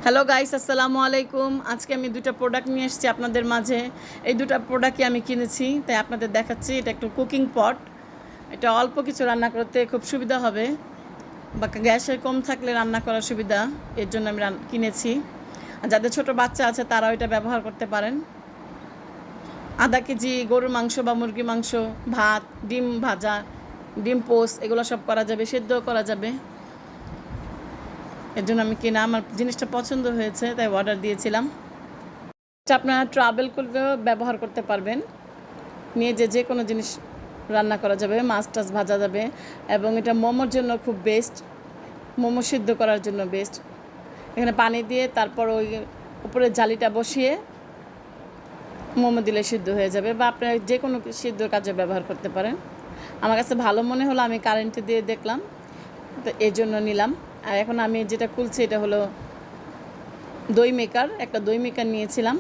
Hello guys, আসসালামু আলাইকুম। আজকে আমি দুটো প্রোডাক্ট নিয়ে এসেছি আপনাদের মাঝে। এই দুটো প্রোডাক্টই আমি কিনেছি, তাই আপনাদের দেখাচ্ছি। এটা একটু কুকিং পট। এটা অল্প কিছু রান্না করতে খুব সুবিধা হবে, বা গ্যাসের কম থাকলে রান্না করার সুবিধা, এর জন্য আমি কিনেছি। আর যাদের ছোট বাচ্চা আছে তারাও এটা ব্যবহার করতে পারেন। আধা কেজি গরুর মাংস বা মুরগির মাংস, ভাত, ডিম ভাজা, ডিম পোস্ট, এগুলো সব করা যাবে, সেদ্ধও করা যাবে। এর জন্য আমি কিনা, আমার জিনিসটা পছন্দ হয়েছে তাই অর্ডার দিয়েছিলাম। এটা আপনারা ট্রাভেল করলেও ব্যবহার করতে পারবেন, নিয়ে যে কোনো জিনিস রান্না করা যাবে, মাছ টাছ ভাজা যাবে। এবং এটা মোমোর জন্য খুব বেস্ট, মোমো সিদ্ধ করার জন্য বেস্ট। এখানে পানি দিয়ে তারপর ওই উপরে জালিটা বসিয়ে মোমো দিলে সিদ্ধ হয়ে যাবে, বা আপনারা যে কোনো সিদ্ধ কাজে ব্যবহার করতে পারেন। আমার কাছে ভালো মনে হলো, আমি কারেন্টে দিয়ে দেখলাম, তো এই জন্য নিলাম। আর এখন আমি যেটা খুলছি এটা হলো দই মেকার। একটা দই মেকার নিয়েছিলাম,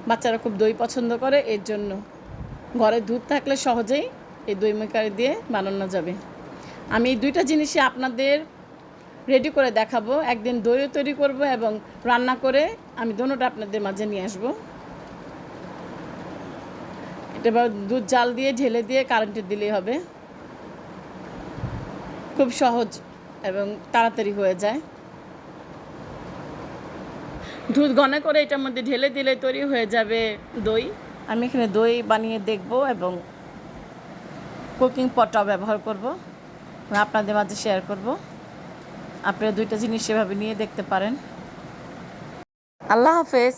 বাচ্চারা খুব দই পছন্দ করে, এর জন্য ঘরে দুধ থাকলে সহজেই এই দই মেকার দিয়ে বানানো যাবে। আমি এই দুইটা জিনিসই আপনাদের রেডি করে দেখাবো। একদিন দইও তৈরি করব এবং রান্না করে আমি দোনোটা আপনাদের মাঝে নিয়ে আসবো। এটা এবার দুধ জাল দিয়ে ঢেলে দিয়ে কারেন্টে দিলেই হবে, খুব সহজ এবং তাড়াতাড়ি হয়ে যায়। দুধ ঘন করে এটার মধ্যে ঢেলে দিলে তৈরি হয়ে যাবে দই। আমি এখানে দই বানিয়ে দেখব এবং কুকিং পটটাও ব্যবহার করব, আপনাদের মাঝে শেয়ার করব। আপনারা দুইটা জিনিস সেভাবে নিয়ে দেখতে পারেন। আল্লাহ হাফেজ।